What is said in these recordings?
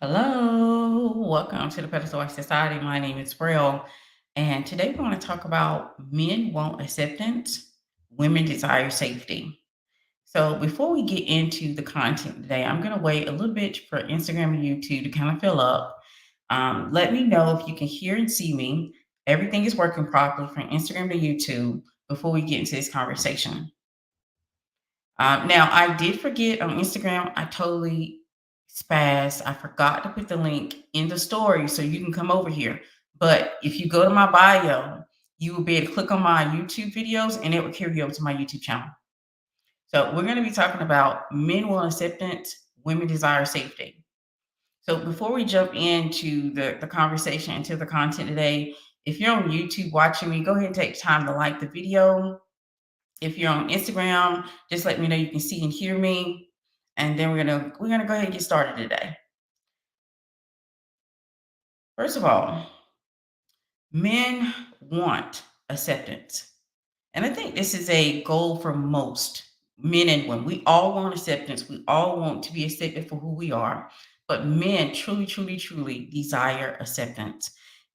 Hello, welcome to the Pedestal Society. My name is Braille, and today we want to talk about men want acceptance, women desire safety. So, before we get into the content today, I'm going to wait a little bit for Instagram and YouTube to kind of fill up. Let me know if you can hear and see me. Everything is working properly from Instagram to YouTube before we get into this conversation. Now, I did forget on Instagram, I totally spazzed. I forgot to put the link in the story so you can come over here. But if you go to my bio, you will be able to click on my YouTube videos and it will carry you over to my YouTube channel. So, we're going to be talking about men want acceptance, women desire safety. So, before we jump into the conversation, into the content today, if you're on YouTube watching me, go ahead and take time to like the video. If you're on Instagram, just let me know you can see and hear me. And then we're gonna go ahead and get started today. First of all, men want acceptance. And I think this is a goal for most men and women. We all want acceptance. We all want to be accepted for who we are. But men truly, truly, truly desire acceptance.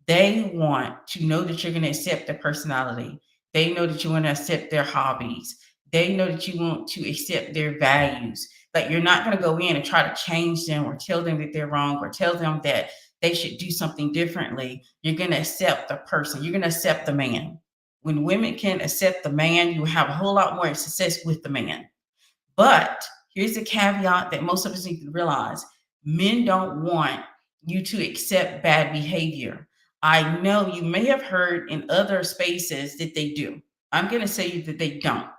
They want to know that you're going to accept their personality. They know that you want to accept their hobbies. They know that you want to accept their values. Like you're not going to go in and try to change them or tell them that they're wrong or tell them that they should do something differently. You're going to accept the person. You're going to accept the man. When women can accept the man, you have a whole lot more success with the man. But here's the caveat that most of us need to realize. Men don't want you to accept bad behavior. I know you may have heard in other spaces that they do. I'm going to say that they don't.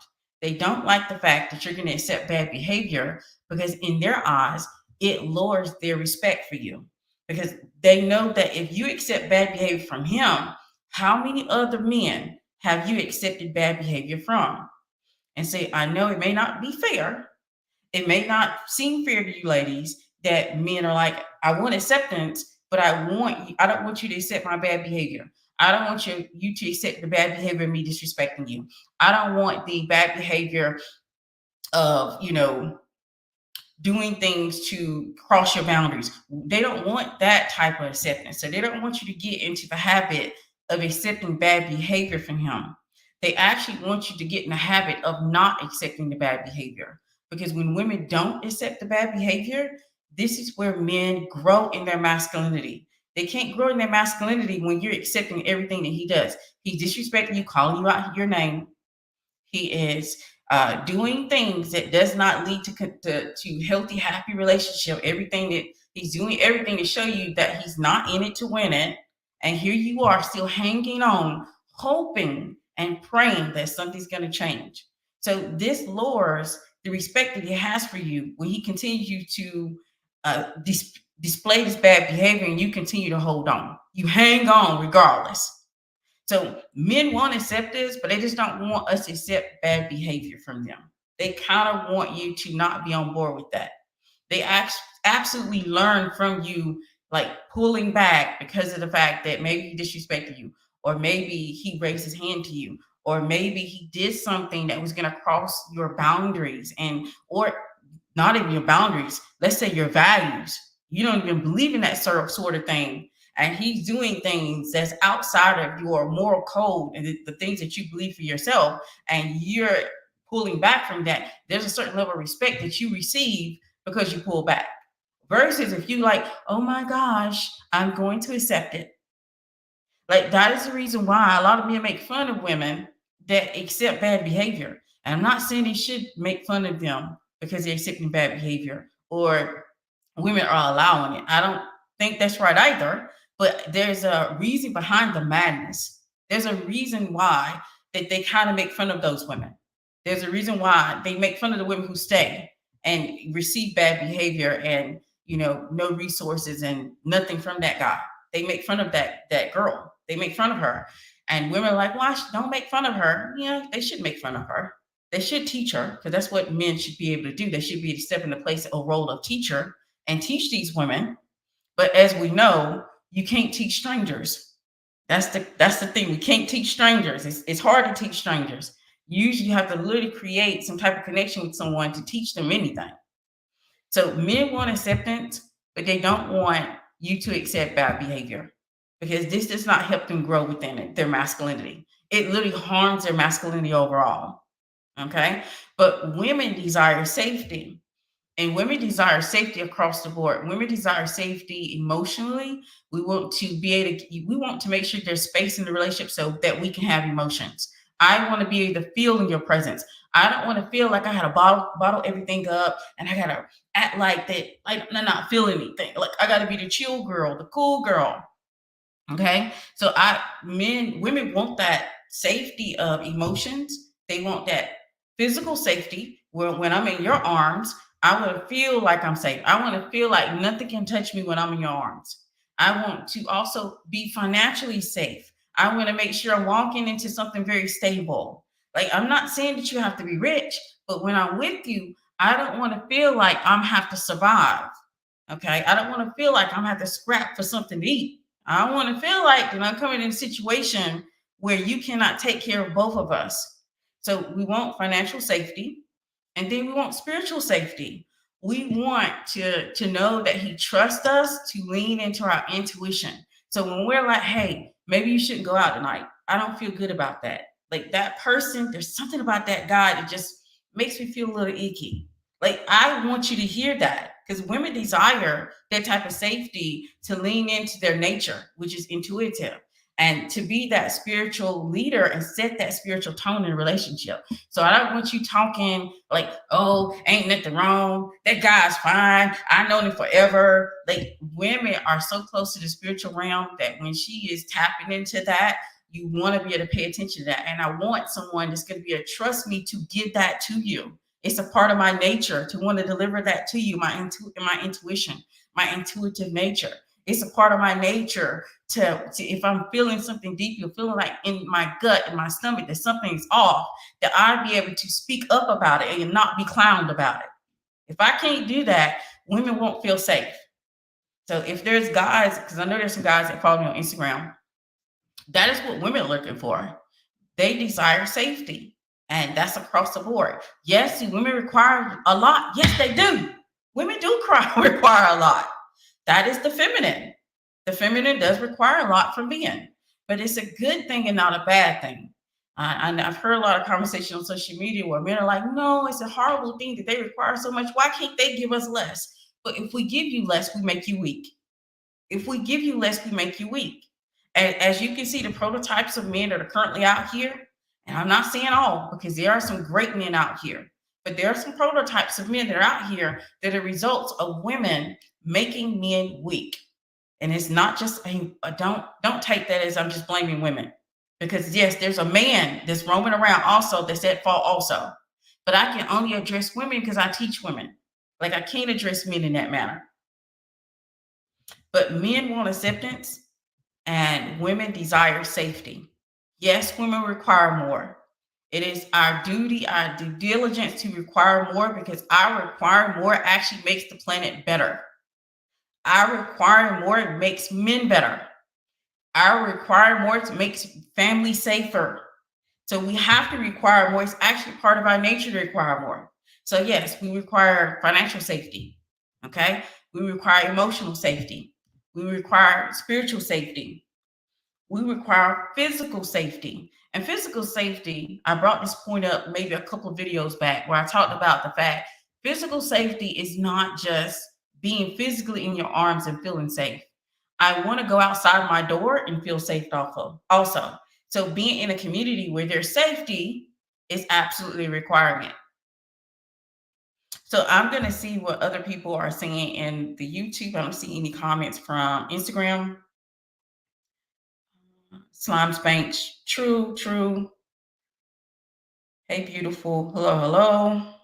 They don't like the fact that you're going to accept bad behavior because in their eyes, it lowers their respect for you. Because they know that if you accept bad behavior from him, how many other men have you accepted bad behavior from? And say, I know it may not be fair. It may not seem fair to you ladies that men are like, I want acceptance, but I don't want you to accept my bad behavior. I don't want you to accept the bad behavior of me disrespecting you. I don't want the bad behavior of, doing things to cross your boundaries. They don't want that type of acceptance. So they don't want you to get into the habit of accepting bad behavior from him. They actually want you to get in the habit of not accepting the bad behavior. Because when women don't accept the bad behavior, this is where men grow in their masculinity. They can't grow in their masculinity when you're accepting everything that he does. He's disrespecting you, calling you out your name. He is doing things that does not lead to healthy, happy relationship. Everything that he's doing, everything to show you that he's not in it to win it. And here you are still hanging on, hoping and praying that something's going to change. So this lowers the respect that he has for you when he continues to display this bad behavior and you continue to hold on. You hang on regardless. So men want acceptance, but they just don't want us to accept bad behavior from them. They kind of want you to not be on board with that. They absolutely learn from you, like pulling back because of the fact that maybe he disrespected you, or maybe he raised his hand to you, or maybe he did something that was going to cross your boundaries or not even your boundaries. Let's say your values. You don't even believe in that sort of thing and he's doing things that's outside of your moral code and the things that you believe for yourself, and you're pulling back from that, there's a certain level of respect that you receive because you pull back. Versus if you like, oh my gosh, I'm going to accept it. Like that is the reason why a lot of men make fun of women that accept bad behavior. And I'm not saying they should make fun of them because they're accepting bad behavior or women are allowing it. I don't think that's right either. But there's a reason behind the madness. There's a reason why that they kind of make fun of those women. There's a reason why they make fun of the women who stay and receive bad behavior and no resources and nothing from that guy. They make fun of that girl. They make fun of her. And women are like, well, don't make fun of her. Yeah, they should make fun of her. They should teach her because that's what men should be able to do. They should be able to step in the place or role of teacher and teach these women. But as we know, you can't teach strangers. That's the thing. We can't teach strangers. It's hard to teach strangers. Usually you have to literally create some type of connection with someone to teach them anything. So men want acceptance, but they don't want you to accept bad behavior because this does not help them grow within it, their masculinity. It literally harms their masculinity overall. Okay. But women desire safety. And women desire safety across the board. Women desire safety emotionally. We want to be able to, we want to make sure there's space in the relationship so that we can have emotions. I want to be able to feel in your presence. I don't want to feel like I had to bottle everything up and I gotta act like that, like I'm not feeling anything. Like I gotta be the chill girl, the cool girl. Okay. So women want that safety of emotions. They want that physical safety where when I'm in your arms, I want to feel like I'm safe. I want to feel like nothing can touch me when I'm in your arms. I want to also be financially safe. I want to make sure I'm walking into something very stable. Like I'm not saying that you have to be rich, but when I'm with you, I don't want to feel like I'm have to survive. Okay. I don't want to feel like I'm have to scrap for something to eat. I want to feel like that I'm coming in a situation where you cannot take care of both of us. So we want financial safety and then we want spiritual safety. We want to know that he trusts us to lean into our intuition. So when we're like, hey, maybe you shouldn't go out tonight. I don't feel good about that. Like that person, there's something about that guy that just makes me feel a little icky. Like I want you to hear that because women desire that type of safety to lean into their nature, which is intuitive, and to be that spiritual leader and set that spiritual tone in a relationship. So I don't want you talking like, oh, ain't nothing wrong. That guy's fine. I known him forever. Like women are so close to the spiritual realm that when she is tapping into that, you want to be able to pay attention to that. And I want someone that's going to be able to trust me to give that to you. It's a part of my nature to want to deliver that to you, my intuition, my intuitive nature. It's a part of my nature to if I'm feeling something deep, you're feeling like in my gut, in my stomach, that something's off, that I'd be able to speak up about it and not be clowned about it. If I can't do that, women won't feel safe. So if there's guys, because I know there's some guys that follow me on Instagram, that is what women are looking for. They desire safety. And that's across the board. Yes, do women require a lot? Yes, they do. Women do require a lot. That is the feminine. The feminine does require a lot from men, but it's a good thing and not a bad thing. I've heard a lot of conversation on social media where men are like, no, it's a horrible thing that they require so much. Why can't they give us less? But if we give you less, we make you weak. If we give you less, we make you weak. And as you can see, the prototypes of men that are currently out here, and I'm not saying all because there are some great men out here, but there are some prototypes of men that are out here that are results of women making men weak. And it's not just don't take that as I'm just blaming women, because yes, there's a man that's roaming around also that's at fault also. But I can only address women because I teach women. Like I can't address men in that manner. But men want acceptance and women desire safety. Yes, women require more. It is our duty, our due diligence to require more because our require more actually makes the planet better. Our require more makes men better. Our require more makes family safer. So we have to require more. It's actually part of our nature to require more. So yes, we require financial safety. Okay. We require emotional safety. We require spiritual safety. We require physical safety. And physical safety, I brought this point up maybe a couple of videos back where I talked about the fact physical safety is not just being physically in your arms and feeling safe. I want to go outside my door and feel safe also. So being in a community where there's safety is absolutely a requirement. So I'm going to see what other people are saying in the YouTube. I don't see any comments from Instagram. Slime Spanx, true. Hey, beautiful. Hello.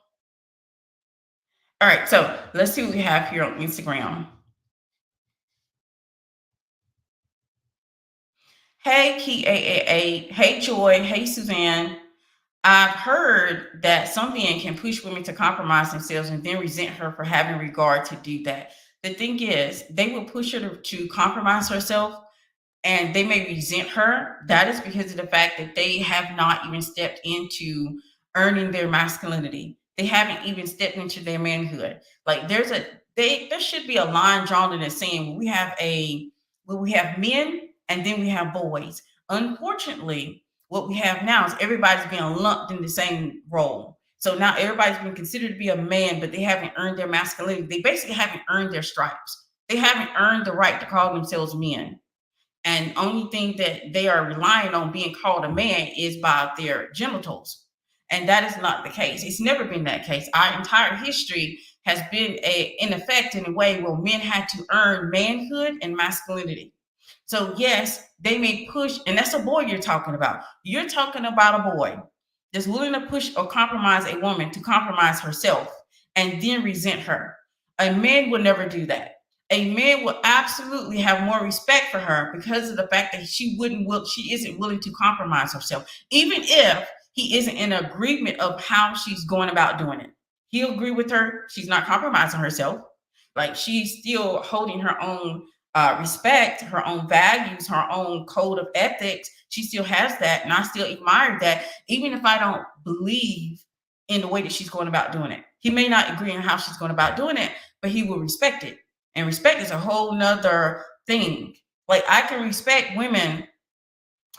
All right, so let's see what we have here on Instagram. Hey, KAAA. Hey, Joy. Hey, Suzanne. I've heard that some men can push women to compromise themselves and then resent her for having regard to do that. The thing is, they will push her to compromise herself and they may resent her. That is because of the fact that they have not even stepped into earning their masculinity. They haven't even stepped into their manhood. Like there's a there should be a line drawn in the sand where we have men and then we have boys. Unfortunately, what we have now is everybody's being lumped in the same role. So now everybody's been considered to be a man, but they haven't earned their masculinity. They basically haven't earned their stripes. They haven't earned the right to call themselves men. And only thing that they are relying on being called a man is by their genitals. And that is not the case. It's never been that case. Our entire history has been in effect in a way where men had to earn manhood and masculinity. So yes, they may push, and that's a boy you're talking about. You're talking about a boy that's willing to push or compromise a woman to compromise herself and then resent her. A man would never do that. A man will absolutely have more respect for her because of the fact that she isn't willing to compromise herself, even if he isn't in agreement of how she's going about doing it. He'll agree with her. She's not compromising herself. Like, she's still holding her own respect, her own values, her own code of ethics. She still has that, and I still admire that, even if I don't believe in the way that she's going about doing it. He may not agree on how she's going about doing it, but he will respect it. And respect is a whole nother thing. Like, I can respect women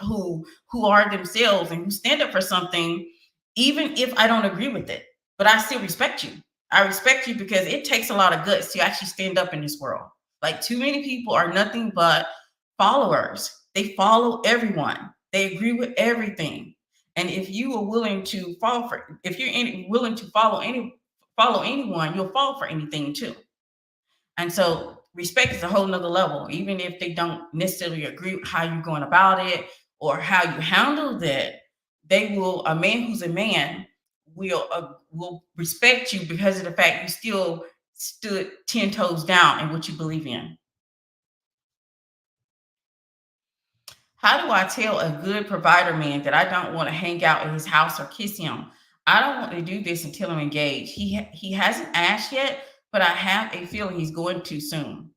who are themselves and who stand up for something, even if I don't agree with it. But I still respect you. I respect you because it takes a lot of guts to actually stand up in this world. Like, too many people are nothing but followers. They follow everyone. They agree with everything. And if you are willing to willing to follow anyone, you'll fall for anything too. And so respect is a whole nother level, even if they don't necessarily agree with how you're going about it or how you handle that. A man who's a man will respect you because of the fact you still stood 10 toes down in what you believe in. How do I tell a good provider man that I don't want to hang out at his house or kiss him? I don't want to do this until I'm engaged. He hasn't asked yet, but I have a feeling he's going to soon.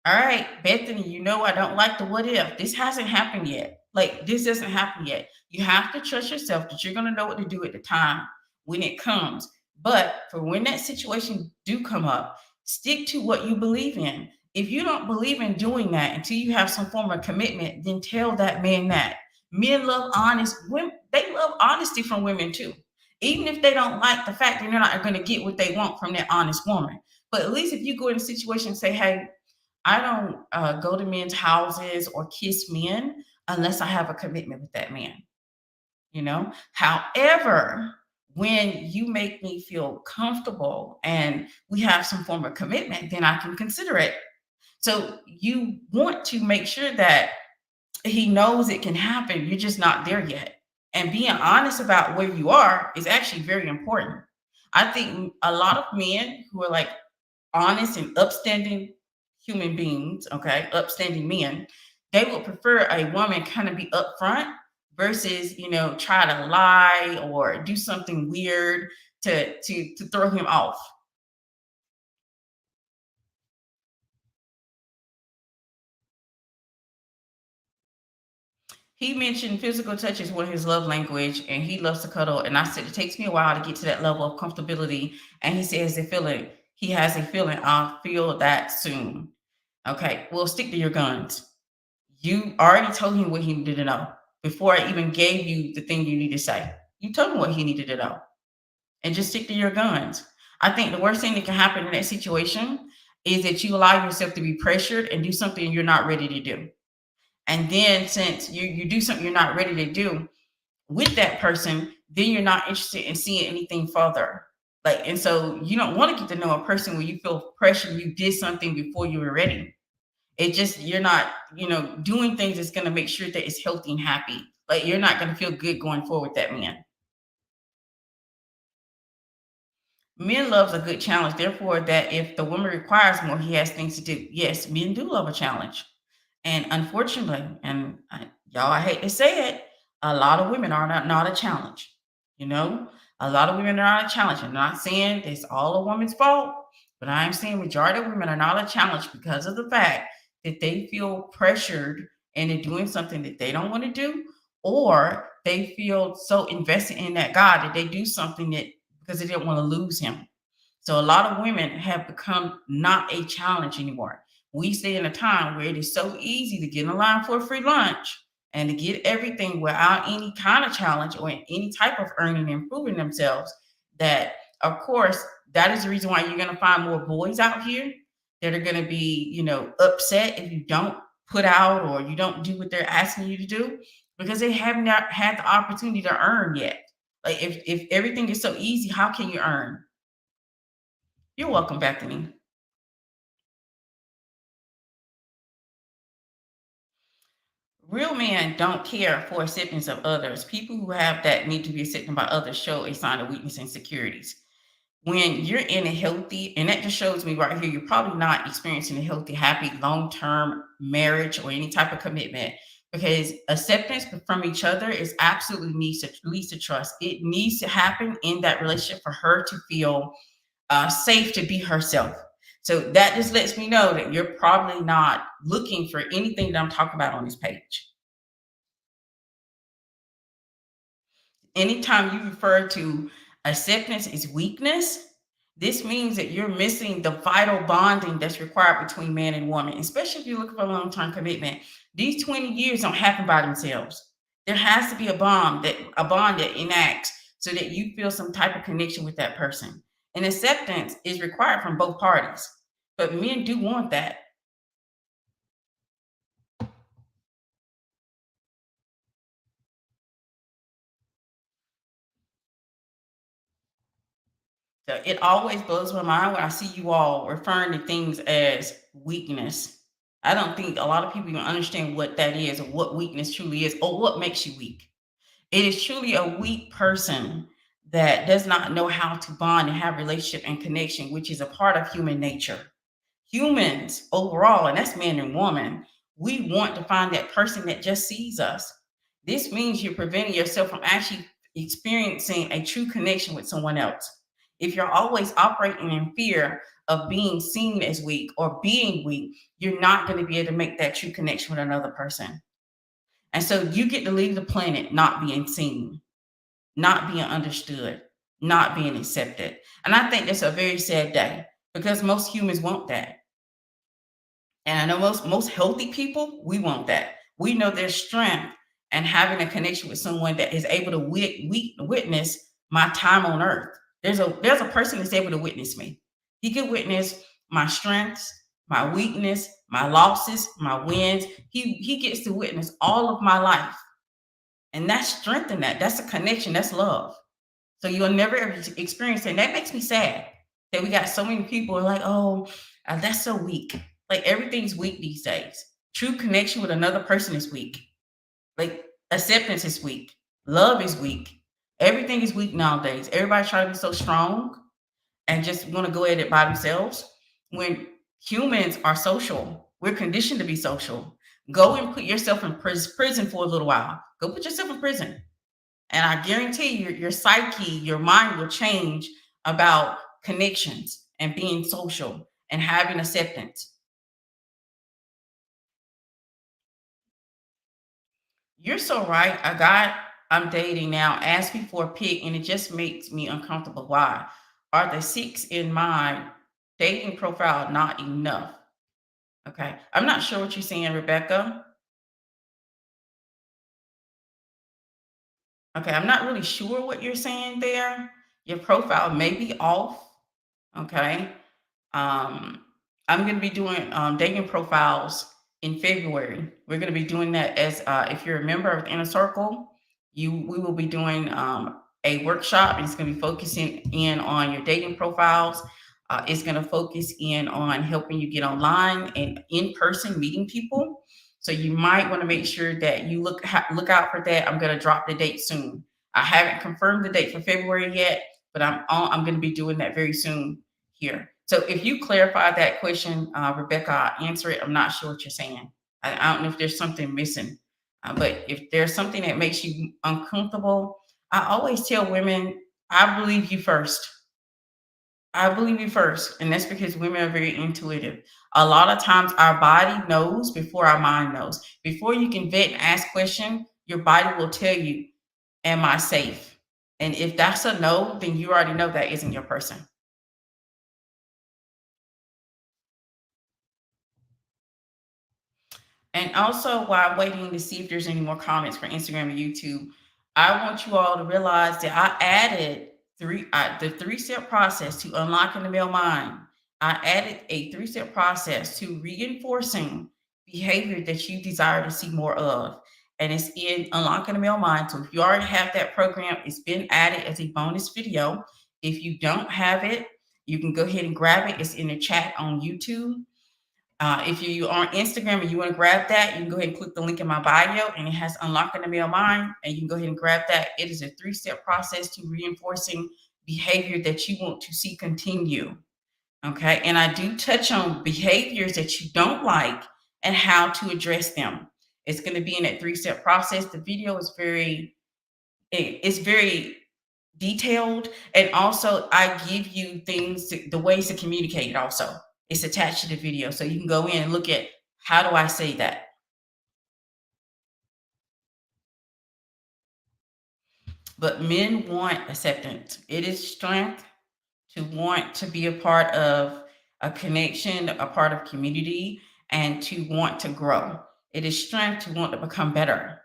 All right, Bethany, I don't like the what if. This hasn't happened yet. Like, this doesn't happen yet. You have to trust yourself that you're going to know what to do at the time when it comes. But for when that situation do come up, stick to what you believe in. If you don't believe in doing that until you have some form of commitment, then tell that man that. Men love honest women. They love honesty from women too. Even if they don't like the fact that they're not going to get what they want from that honest woman. But at least if you go in a situation and say, hey, I don't go to men's houses or kiss men unless I have a commitment with that man. However, when you make me feel comfortable and we have some form of commitment, then I can consider it. So you want to make sure that he knows it can happen. You're just not there yet. And being honest about where you are is actually very important. I think a lot of men who are like honest and upstanding human beings, okay, upstanding men, they would prefer a woman kind of be upfront versus, try to lie or do something weird to throw him off. He mentioned physical touch is one of his love language, and he loves to cuddle. And I said it takes me a while to get to that level of comfortability. And he says he has a feeling I'll feel that soon. Okay, well, stick to your guns. You already told him what he needed to know before I even gave you the thing you need to say. You told him what he needed to know, and just stick to your guns. I think the worst thing that can happen in that situation is that you allow yourself to be pressured and do something you're not ready to do. And then since you do something you're not ready to do with that person, then you're not interested in seeing anything further. And so you don't want to get to know a person where you feel pressure you did something before you were ready. You're not, doing things that's going to make sure that it's healthy and happy. Like, you're not going to feel good going forward with that man. Men loves a good challenge. Therefore, that if the woman requires more, he has things to do. Yes, men do love a challenge. And unfortunately, I hate to say it, a lot of women are not a challenge. A lot of women are not a challenge. I'm not saying it's all a woman's fault, but I'm saying majority of women are not a challenge because of the fact that they feel pressured into doing something that they don't want to do, or they feel so invested in that guy that they do something that because they didn't want to lose him. So a lot of women have become not a challenge anymore. We stay in a time where it is so easy to get in line for a free lunch and to get everything without any kind of challenge or any type of earning and improving themselves. That, of course, that is the reason why you're going to find more boys out here that are going to be, upset if you don't put out or you don't do what they're asking you to do because they have not had the opportunity to earn yet. Like if everything is so easy, how can you earn? You're welcome, Bethany. Real men don't care for acceptance of others. People who have that need to be accepted by others show a sign of weakness and insecurities. When you're in a healthy, and that just shows me right here, you're probably not experiencing a healthy, happy, long-term marriage or any type of commitment because acceptance from each other is absolutely leads to trust. It needs to happen in that relationship for her to feel safe to be herself. So that just lets me know that you're probably not looking for anything that I'm talking about on this page. Anytime you refer to acceptance as weakness, this means that you're missing the vital bonding that's required between man and woman, especially if you're looking for a long-term commitment. These 20 years don't happen by themselves. There has to be a bond that enacts so that you feel some type of connection with that person. And acceptance is required from both parties. But men do want that. So it always blows my mind when I see you all referring to things as weakness. I don't think a lot of people even understand what that is or what weakness truly is or what makes you weak. It is truly a weak person that does not know how to bond and have relationship and connection, which is a part of human nature. Humans overall, and that's man and woman, we want to find that person that just sees us. This means you're preventing yourself from actually experiencing a true connection with someone else. If you're always operating in fear of being seen as weak or being weak, you're not going to be able to make that true connection with another person. And so you get to leave the planet not being seen, not being understood, not being accepted. And I think that's a very sad day because most humans want that. And I know most healthy people, we want that. We know there's strength and having a connection with someone that is able to witness my time on earth. There's a person that's able to witness me. He can witness my strengths, my weakness, my losses, my wins. He gets to witness all of my life. And that's strength in that. That's a connection. That's love. So you'll never ever experience it. And that makes me sad that we got so many people who are like, oh, that's so weak. Like everything's weak these days. True connection with another person is weak. Like acceptance is weak. Love is weak. Everything is weak nowadays. Everybody's trying to be so strong and just want to go at it by themselves. When humans are social, we're conditioned to be social. Go and put yourself in prison for a little while. Go put yourself in prison. And I guarantee you, your psyche, your mind will change about connections and being social and having acceptance. You're so right. A guy I'm dating now asked me for a pic, and it just makes me uncomfortable. Why? Are the six in my dating profile not enough? Okay. I'm not sure what you're saying, Rebecca. Okay. I'm not really sure what you're saying there. Your profile may be off. Okay. Um, I'm going to be doing dating profiles in February. We're going to be doing that as if you're a member of the Inner Circle, we will be doing a workshop. It's going to be focusing in on your dating profiles. It's going to focus in on helping you get online and in person meeting people. So you might want to make sure that you look out for that. I'm going to drop the date soon. I haven't confirmed the date for February yet, but I'm going to be doing that very soon here. So if you clarify that question, Rebecca, I'll answer it. I'm not sure what you're saying. I don't know if there's something missing, but if there's something that makes you uncomfortable, I always tell women, I believe you first. I believe you first. And that's because women are very intuitive. A lot of times our body knows before our mind knows. Before you can vet and ask question, your body will tell you, am I safe? And if that's a no, then you already know that isn't your person. And also, while I'm waiting to see if there's any more comments for Instagram and YouTube, I want you all to realize that I added the three-step process to unlocking the male mind. I added a three-step process to reinforcing behavior that you desire to see more of. And it's in Unlocking the Male Mind. So if you already have that program, it's been added as a bonus video. If you don't have it, you can go ahead and grab it. It's in the chat on YouTube. If you are on Instagram and you want to grab that, you can go ahead and click the link in my bio, and it has Unlocking the Male Mind, and you can go ahead and grab that. It is a three-step process to reinforcing behavior that you want to see continue. Okay. And I do touch on behaviors that you don't like and how to address them. It's going to be in that three-step process. The video is it's very detailed, and also I give you the ways to communicate. Also, it's attached to the video, so you can go in and look at how do I say that. But men want acceptance. It is strength to want to be a part of a connection, a part of community, and to want to grow. It is strength to want to become better.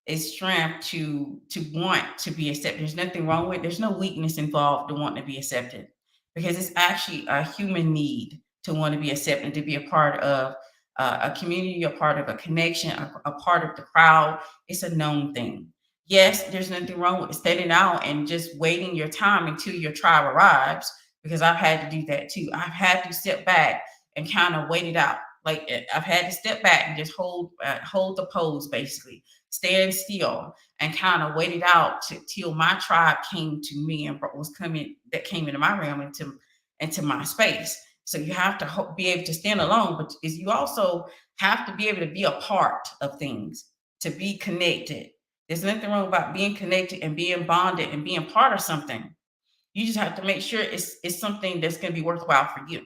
It's strength to want to be accepted. There's nothing wrong with it. There's no weakness involved to want to be accepted, because it's actually a human need to want to be accepted, to be a part of a community, a part of a connection, a part of the crowd. It's a known thing. Yes, there's nothing wrong with standing out and just waiting your time until your tribe arrives, because I've had to do that too. I've had to step back and kind of wait it out. Like I've had to step back and just hold the pose, basically stand still and kind of waited out till my tribe came to me and came into my realm, into my space. So you have to be able to stand alone, but is you also have to be able to be a part of things, to be connected. There's nothing wrong about being connected and being bonded and being part of something. You just have to make sure it's something that's going to be worthwhile for you.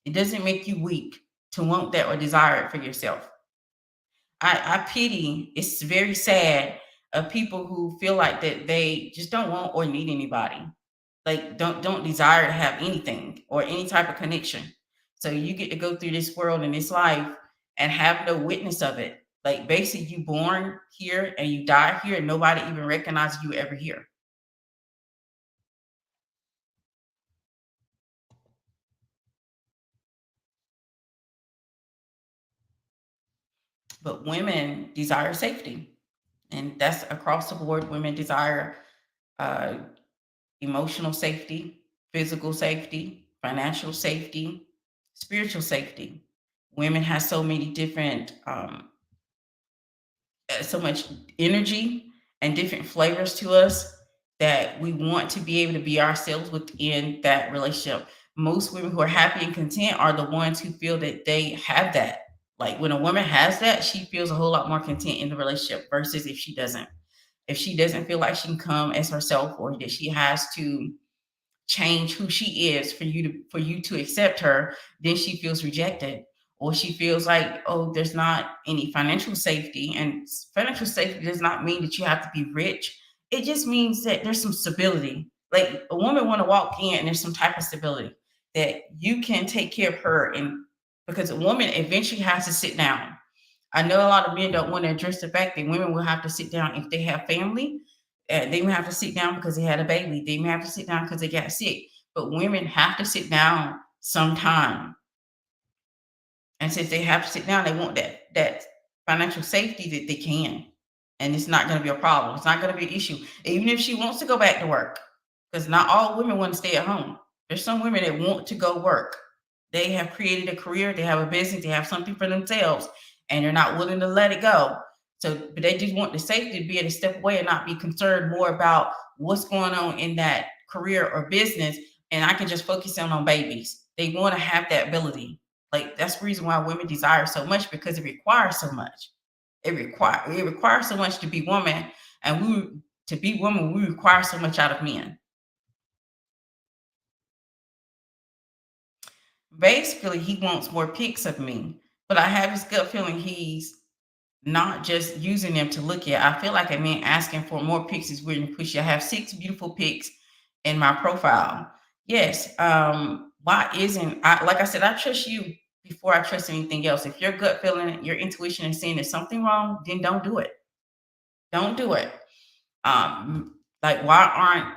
It doesn't make you weak to want that or desire it for yourself. I pity, it's very sad of people who feel like that they just don't want or need anybody. Like don't desire to have anything or any type of connection. So you get to go through this world and this life and have no witness of it. Like basically you born here and you die here and nobody even recognizes you ever here. But women desire safety. And that's across the board. Women desire uh, emotional safety, physical safety, financial safety, spiritual safety. Women have so many different, so much energy and different flavors to us that we want to be able to be ourselves within that relationship. Most women who are happy and content are the ones who feel that they have that. Like when a woman has that, she feels a whole lot more content in the relationship versus if she doesn't. If she doesn't feel like she can come as herself, or that she has to change who she is for you to accept her, then she feels rejected, or she feels like, oh, there's not any financial safety. And financial safety does not mean that you have to be rich. It just means that there's some stability. Like a woman want to walk in and there's some type of stability that you can take care of her. And because a woman eventually has to sit down. I know a lot of men don't want to address the fact that women will have to sit down if they have family. They may have to sit down because they had a baby. They may have to sit down because they got sick. But women have to sit down sometime. And since they have to sit down, they want that financial safety that they can. And it's not going to be a problem. It's not going to be an issue. Even if she wants to go back to work, because not all women want to stay at home. There's some women that want to go work. They have created a career, they have a business, they have something for themselves, and they're not willing to let it go. So, but they just want the safety to be able to step away and not be concerned more about what's going on in that career or business. And I can just focus on babies. They want to have that ability. Like that's the reason why women desire so much, because it requires so much. It requires so much to be woman, and to be woman, we require so much out of men. Basically, he wants more pics of me, but I have this gut feeling he's not just using them to look at. I feel like a man asking for more pics is weird and pushy. I have 6 beautiful pics in my profile. Yes. Why isn't I, like I said, I trust you before I trust anything else. If your gut feeling, your intuition is saying there's something wrong, then don't do it. Don't do it. Like why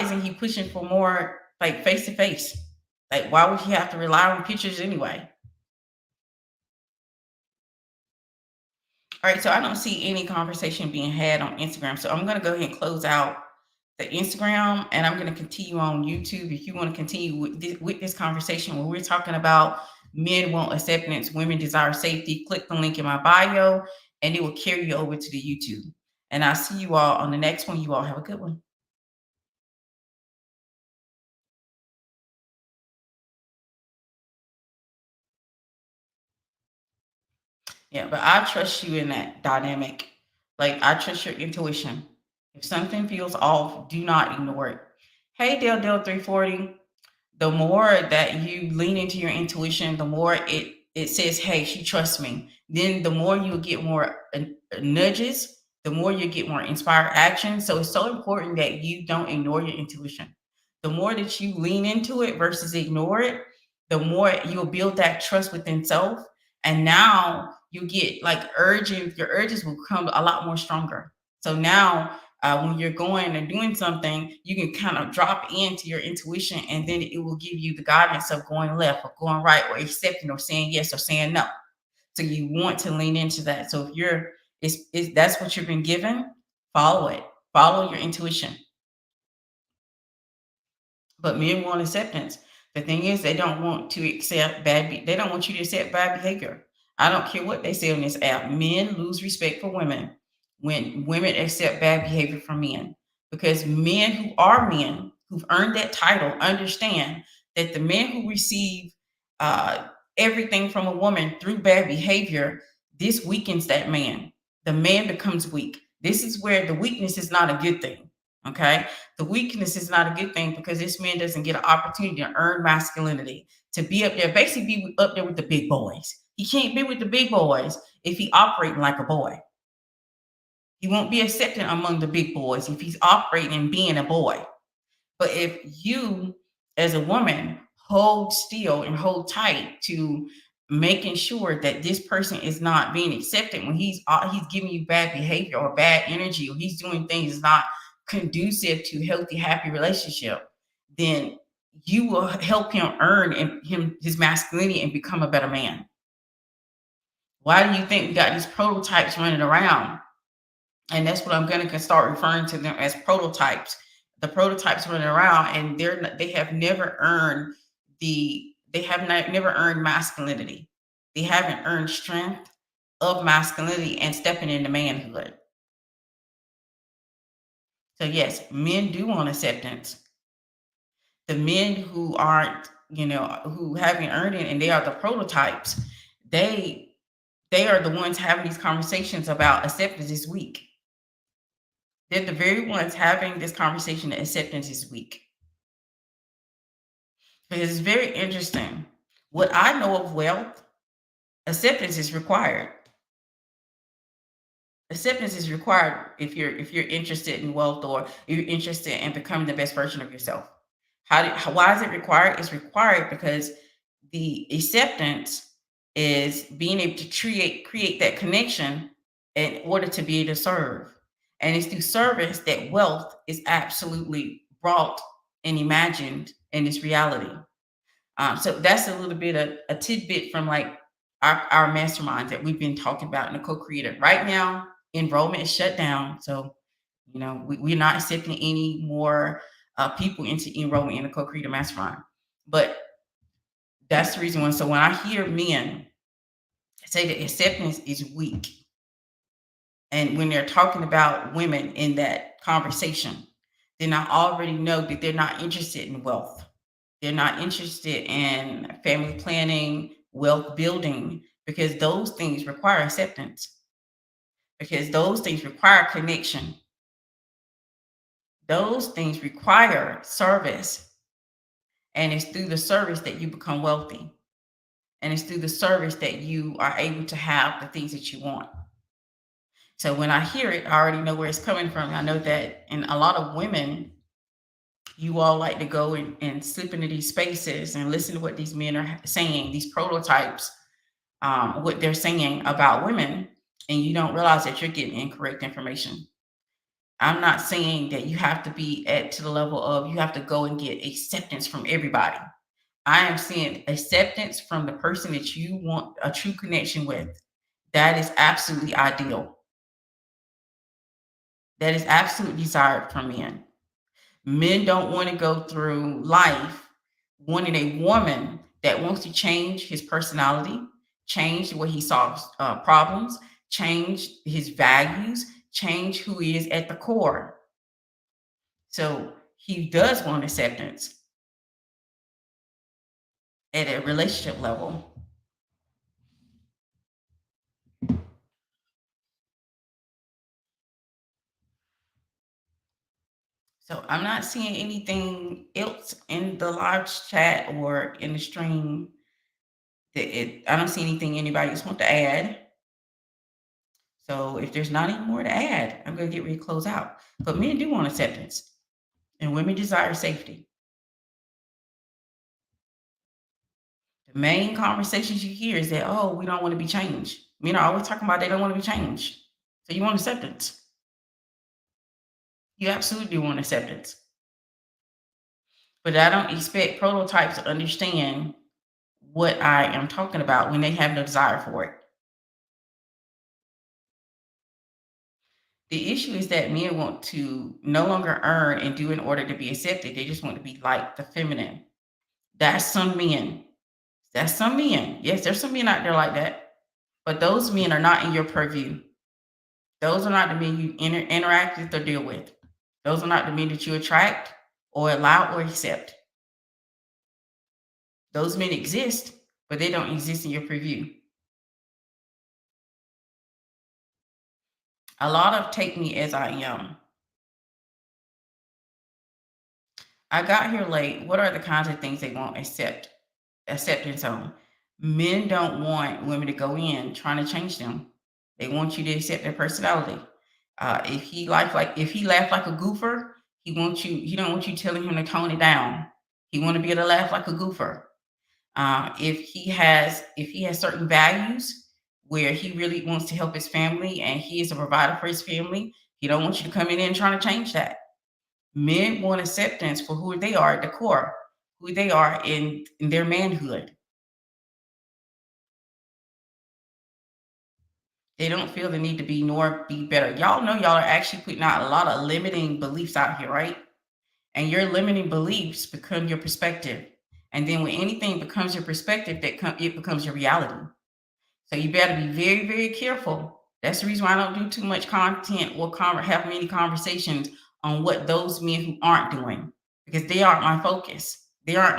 isn't he pushing for more like face to face? Like why would he have to rely on pictures anyway? All right, so I don't see any conversation being had on Instagram. So I'm going to go ahead and close out the Instagram and I'm going to continue on YouTube. If you want to continue with this conversation where we're talking about men want acceptance, women desire safety, click the link in my bio and it will carry you over to the YouTube. And I'll see you all on the next one. You all have a good one. Yeah, but I trust you in that dynamic. Like I trust your intuition. If something feels off, do not ignore it. Hey, Dale 340. The more that you lean into your intuition, the more it says, "Hey, she trusts me." Then the more you get more nudges, the more you get more inspired action. So it's so important that you don't ignore your intuition. The more that you lean into it versus ignore it, the more you'll build that trust within self. And now you get like urging, your urges will come a lot more stronger. So now when you're going and doing something, you can kind of drop into your intuition and then it will give you the guidance of going left or going right or accepting or saying yes or saying no. So you want to lean into that. So if you're, it's that's what you've been given, follow it, follow your intuition. But men want acceptance. The thing is, they don't want to accept they don't want you to accept bad behavior. I don't care what they say on this app. Men lose respect for women when women accept bad behavior from men. Because men who are men, who've earned that title, understand that the men who receive uh, everything from a woman through bad behavior, this weakens that man. The man becomes weak. This is where the weakness is not a good thing. Okay, the weakness is not a good thing because this man doesn't get an opportunity to earn masculinity, to be up there, basically be up there with the big boys. He can't be with the big boys if he operating like a boy. He won't be accepted among the big boys if he's operating and being a boy. But if you, as a woman, hold still and hold tight to making sure that this person is not being accepted when he's giving you bad behavior or bad energy or he's doing things not conducive to healthy, happy relationship, then you will help him earn his masculinity and become a better man. Why do you think we got these prototypes running around? And that's what I'm going to start referring to them as prototypes. The prototypes running around, and they have never earned never earned masculinity. They haven't earned strength of masculinity and stepping into manhood. So yes, men do want acceptance. The men who aren't, who haven't earned it, and they are the prototypes. They they are the ones having these conversations about acceptance is weak. They're the very ones having this conversation that acceptance is weak. Because it's very interesting. What I know of wealth, acceptance is required. Acceptance is required if you're interested in wealth or you're interested in becoming the best version of yourself. Why is it required? It's required because the acceptance is being able to create that connection in order to be able to serve. And it's through service that wealth is absolutely brought and imagined in this reality. So that's a little bit of a tidbit from like our masterminds that we've been talking about in the co-creator. Right now, enrollment is shut down. So, we're not accepting any more people into enrollment in the co-creator mastermind. But that's the reason why. So when I hear men say that acceptance is weak, and when they're talking about women in that conversation, then I already know that they're not interested in wealth. They're not interested in family planning, wealth building, because those things require acceptance, because those things require connection. Those things require service. And it's through the service that you become wealthy. And it's through the service that you are able to have the things that you want. So when I hear it, I already know where it's coming from. I know that, and a lot of women You all like to go and slip into these spaces and listen to what these men are saying, these prototypes, what they're saying about women, and you don't realize that you're getting incorrect information. I'm not saying that you have to be at to the level of you have to go and get acceptance from everybody. I am seeing acceptance from the person that you want a true connection with. That is absolutely ideal. That is absolutely desired from men. Men don't want to go through life wanting a woman that wants to change his personality, change the way he solves problems, change his values, change who he is at the core. So he does want acceptance at a relationship level. So I'm not seeing anything else in the live chat or in the stream I don't see anything anybody else want to add. So if there's not any more to add, I'm going to get ready to close out. But men do want acceptance, and women desire safety. The main conversations you hear is that, oh, we don't want to be changed. Men are always talking about they don't want to be changed. So you want acceptance. You absolutely want acceptance. But I don't expect prototypes to understand what I am talking about when they have no desire for it. The issue is that men want to no longer earn and do in order to be accepted. They just want to be like the feminine. That's some men. That's some men. Yes, there's some men out there like that. But those men are not in your purview. Those are not the men you interact with or deal with. Those are not the men that you attract or allow or accept. Those men exist, but they don't exist in your purview. A lot of take me as I am. I got here late. What are the kinds of things they won't acceptance on? Men don't want women to go in trying to change them. They want you to accept their personality. If he laughed like a goofer, he don't want you telling him to tone it down. He want to be able to laugh like a goofer. If he has certain values where he really wants to help his family and he is a provider for his family, he don't want you to come in and trying to change that. Men want acceptance for who they are at the core, who they are in their manhood. They don't feel the need to be nor be better. Y'all know y'all are actually putting out a lot of limiting beliefs out here, right? And your limiting beliefs become your perspective. And then when anything becomes your perspective, it becomes your reality. So you better be very, very careful. That's the reason why I don't do too much content or have many conversations on what those men who aren't doing, because they aren't my focus. They aren't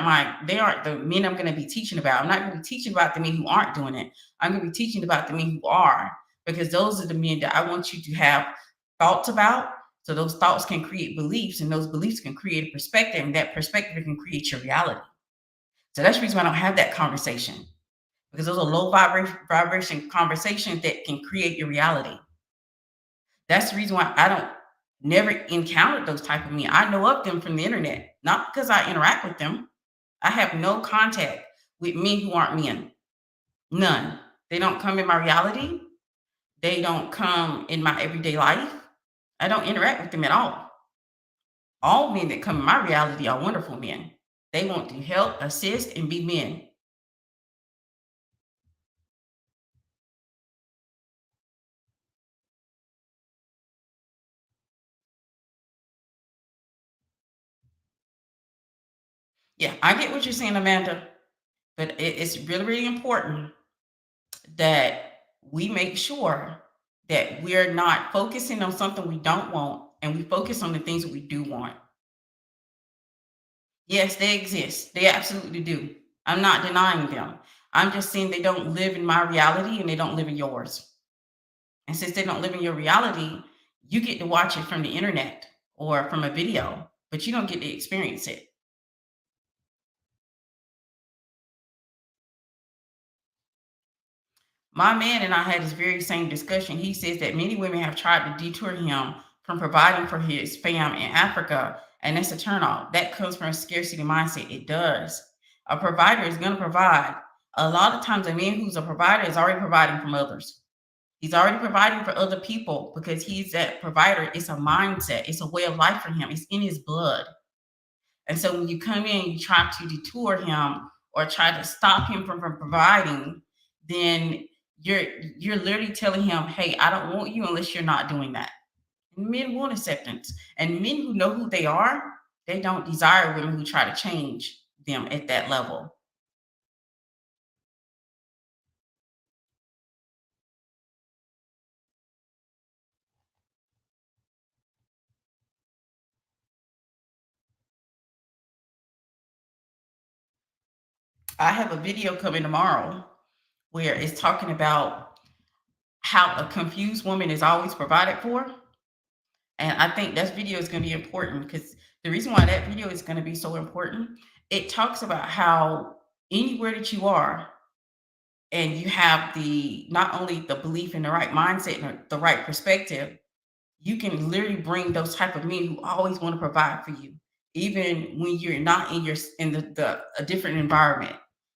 the men I'm going to be teaching about. I'm not going to be teaching about the men who aren't doing it. I'm going to be teaching about the men who are, because those are the men that I want you to have thoughts about. So those thoughts can create beliefs, and those beliefs can create a perspective, and that perspective can create your reality. So that's the reason why I don't have that conversation, because those are low vibration conversations that can create your reality. That's the reason why I don't never encountered those type of men. I know of them from the internet, not because I interact with them. I have no contact with men who aren't men. None. They don't come in my reality. They don't come in my everyday life. I don't interact with them at all. All men that come in my reality are wonderful men. They want to help, assist, and be men. Yeah, I get what you're saying, Amanda, but it's really, really important that we make sure that we're not focusing on something we don't want and we focus on the things that we do want. Yes, they exist. They absolutely do. I'm not denying them. I'm just saying they don't live in my reality and they don't live in yours. And since they don't live in your reality, you get to watch it from the internet or from a video, but you don't get to experience it. My man and I had this very same discussion. He says that many women have tried to detour him from providing for his fam in Africa And that's a turnoff. That comes from a scarcity mindset. It does. A provider is going to provide. A lot of times, a man who's a provider is already providing from others. He's already providing for other people because he's that provider. It's a mindset. It's a way of life for him. It's in his blood. And so when you come in, you try to detour him or try to stop him from providing, then you're literally telling him, hey, I don't want you unless you're not doing that. Men want acceptance. And men who know who they are, they don't desire women who try to change them at that level. I have a video coming tomorrow where it's talking about how a confused woman is always provided for. And I think that video is going to be important because the reason why that video is going to be so important, it talks about how anywhere that you are and you have the not only the belief in the right mindset and the right perspective, you can literally bring those type of men who always want to provide for you, even when you're not in the a different environment.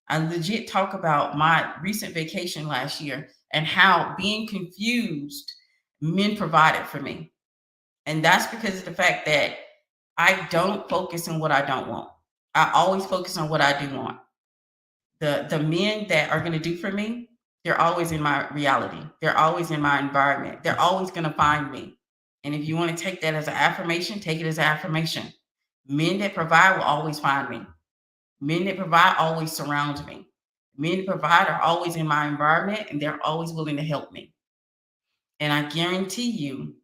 I legit talk about my recent vacation last year and how being confused, men provided for me. And that's because of the fact that I don't focus on what I don't want. I always focus on what I do want. The men that are going to do for me, they're always in my reality. They're always in my environment. They're always going to find me. And if you want to take that as an affirmation, take it as an affirmation. Men that provide will always find me. Men that provide always surround me. Men that provide are always in my environment and they're always willing to help me. And I guarantee you,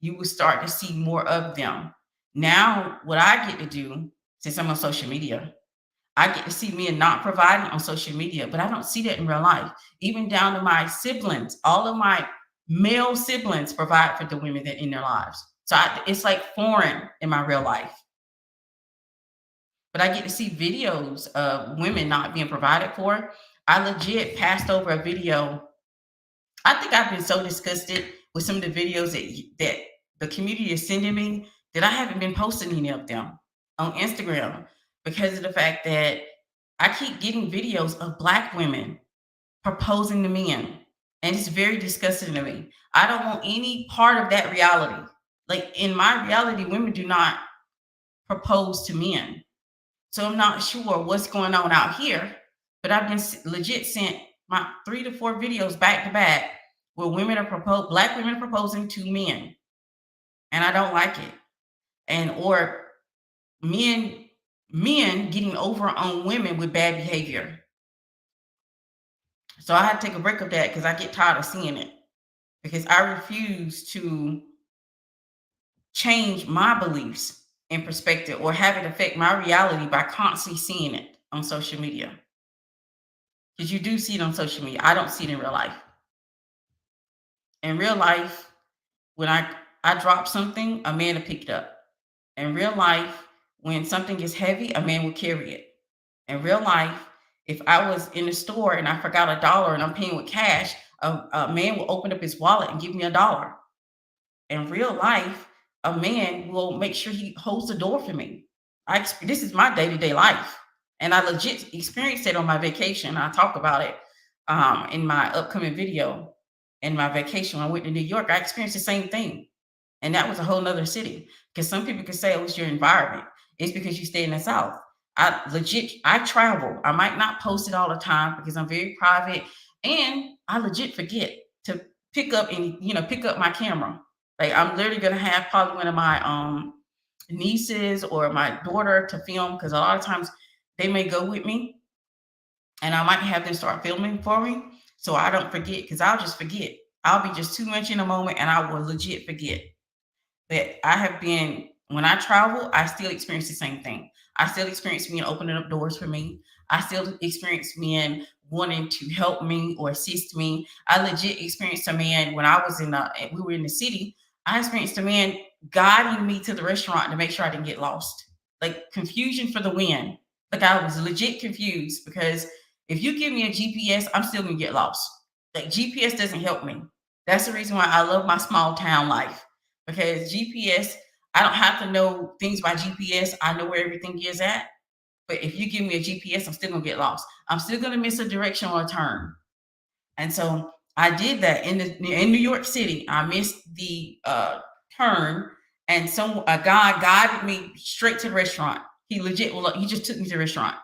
you will start to see more of them. Now, what I get to do, since I'm on social media, I get to see men not providing on social media, but I don't see that in real life. Even down to my siblings, all of my male siblings provide for the women that in their lives. So it's like foreign in my real life. But I get to see videos of women not being provided for. I legit passed over a video. I think I've been so disgusted with some of the videos that the community is sending me that I haven't been posting any of them on Instagram because of the fact that I keep getting videos of Black women proposing to men. And it's very disgusting to me. I don't want any part of that reality. Like in my reality, women do not propose to men. So I'm not sure what's going on out here, but I've been legit sent my 3 to 4 videos back to back where women are Black women are proposing to men. And I don't like it. And or men getting over on women with bad behavior. So I had to take a break of that because I get tired of seeing it. Because I refuse to change my beliefs and perspective or have it affect my reality by constantly seeing it on social media. Because you do see it on social media. I don't see it in real life. In real life, when I drop something, a man will pick it up. In real life, when something is heavy, a man will carry it. In real life, if I was in the store and I forgot $1 and I'm paying with cash, a man will open up his wallet and give me $1. In real life, a man will make sure he holds the door for me. This is my day-to-day life. And I legit experienced it on my vacation. I talk about it in my upcoming video. In my vacation, when I went to New York, I experienced the same thing. And that was a whole nother city. Because some people could say it was your environment. It's because you stay in the South. I travel. I might not post it all the time because I'm very private. And I legit forget to pick up my camera. Like I'm literally gonna have probably one of my nieces or my daughter to film because a lot of times they may go with me and I might have them start filming for me. So I don't forget because I'll just forget. I'll be just too much in a moment and I will legit forget. But when I travel, I still experience the same thing. I still experience men opening up doors for me. I still experience men wanting to help me or assist me. I legit experienced a man when we were in the city. I experienced a man guiding me to the restaurant to make sure I didn't get lost. Like confusion for the win. Like I was legit confused because if you give me a GPS, I'm still gonna get lost. Like GPS doesn't help me. That's the reason why I love my small town life because GPS, I don't have to know things by GPS. I know where everything is at. But if you give me a GPS, I'm still gonna get lost. I'm still gonna miss a direction or a turn. And so I did that in New York City. I missed the turn, and a guy guided me straight to the restaurant. He legit, well, he just took me to the restaurant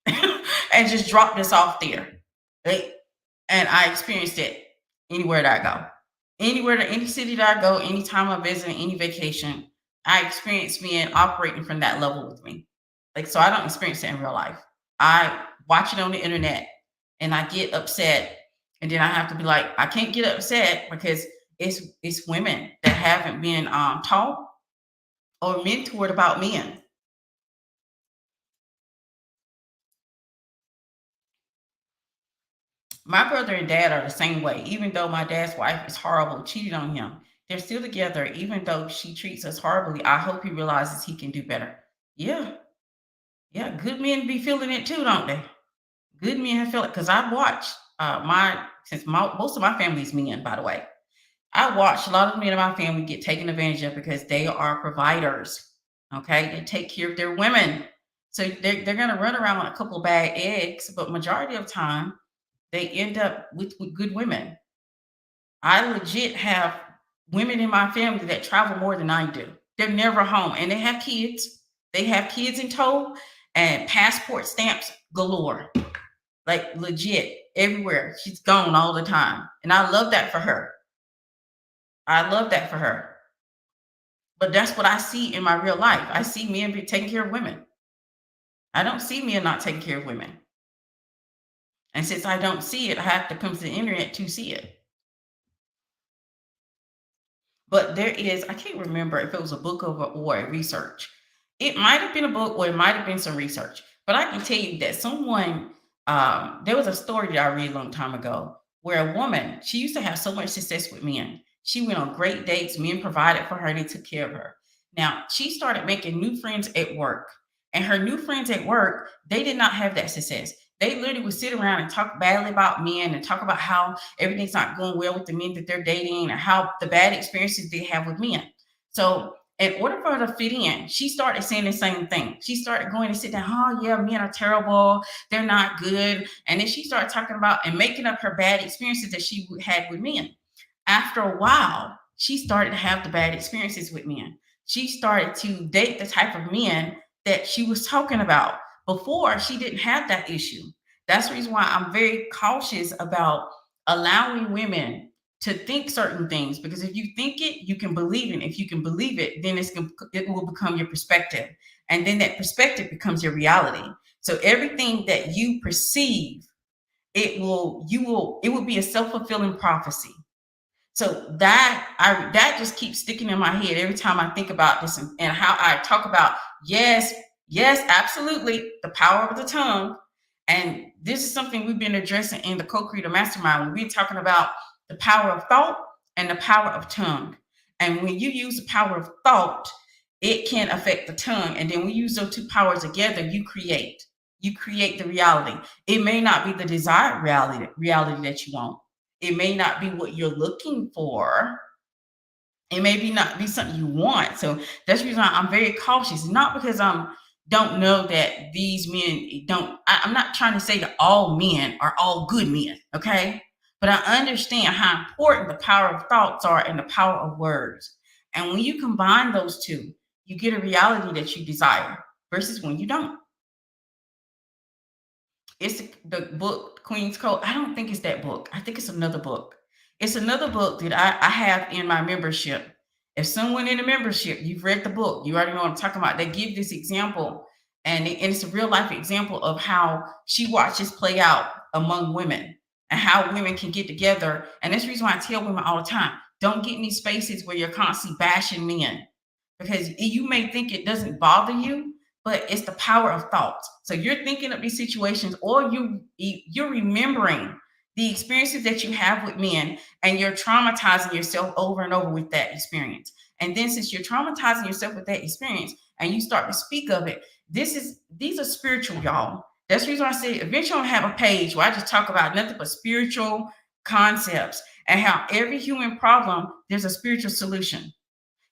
and just dropped us off there. And I experienced it anywhere that I go. Anywhere to any city that I go, anytime I visit, any vacation, I experience being operating from that level with me. Like, so I don't experience it in real life. I watch it on the internet and I get upset. And then I have to be like, I can't get upset because it's women that haven't been taught or mentored about men. My brother and dad are the same way. Even though my dad's wife is horrible, cheated on him, they're still together. Even though she treats us horribly, I hope he realizes he can do better. Yeah, yeah. Good men be feeling it too, don't they? Good men have felt it because I've watched most of my family's men, by the way. I watched a lot of men in my family get taken advantage of because they are providers. Okay, they take care of their women, so they're going to run around with a couple of bad eggs, but majority of time they end up with good women. I legit have women in my family that travel more than I do. They're never home and they have kids. They have kids in tow and passport stamps galore. Like legit everywhere. She's gone all the time. And I love that for her. I love that for her. But that's what I see in my real life. I see men be taking care of women. I don't see men not taking care of women. And since I don't see it, I have to come to the internet to see it. But there is, I can't remember if it was a book or a research. It might have been a book or it might have been some research. But I can tell you that there was a story that I read a long time ago where a woman, she used to have so much success with men. She went on great dates, men provided for her, and they took care of her. Now, she started making new friends at work. And her new friends at work, they did not have that success. They literally would sit around and talk badly about men and talk about how everything's not going well with the men that they're dating or how the bad experiences they have with men. So in order for her to fit in, she started saying the same thing. She started going and sit down, oh yeah, men are terrible. They're not good. And then she started talking about and making up her bad experiences that she had with men. After a while, she started to have the bad experiences with men. She started to date the type of men that she was talking about. Before, she didn't have that issue. That's the reason why I'm very cautious about allowing women to think certain things, because if you think it, you can believe it. If you can believe it, then it will become your perspective. And then that perspective becomes your reality. So everything that you perceive, it will be a self-fulfilling prophecy. So that just keeps sticking in my head every time I think about this and how I talk about, yes, absolutely, the power of the tongue. And this is something we've been addressing in the Co-Creator Mastermind. We've been talking about the power of thought and the power of tongue. And when you use the power of thought, it can affect the tongue. And then when you use those two powers together, you create the reality. It may not be the desired reality that you want. It may not be what you're looking for. It may not be something you want. So that's the reason I'm very cautious. Not because I don't know that these men don't. I'm not trying to say that all men are all good men, okay? But I understand how important the power of thoughts are and the power of words. And when you combine those two, you get a reality that you desire versus when you don't. It's the book Queen's Code. I don't think it's that book. I think it's another book. It's another book that I have in my membership. If someone in the membership, you've read the book, you already know what I'm talking about. They give this example, and it's a real life example of how she watched this play out among women and how women can get together. And that's the reason why I tell women all the time, don't get in these spaces where you're constantly bashing men, because you may think it doesn't bother you, but it's the power of thought. So you're thinking of these situations, or you're remembering the experiences that you have with men, and you're traumatizing yourself over and over with that experience. And then since you're traumatizing yourself with that experience and you start to speak of it, these are spiritual, y'all. That's the reason I say eventually I'll have a page where I just talk about nothing but spiritual concepts and how every human problem, there's a spiritual solution.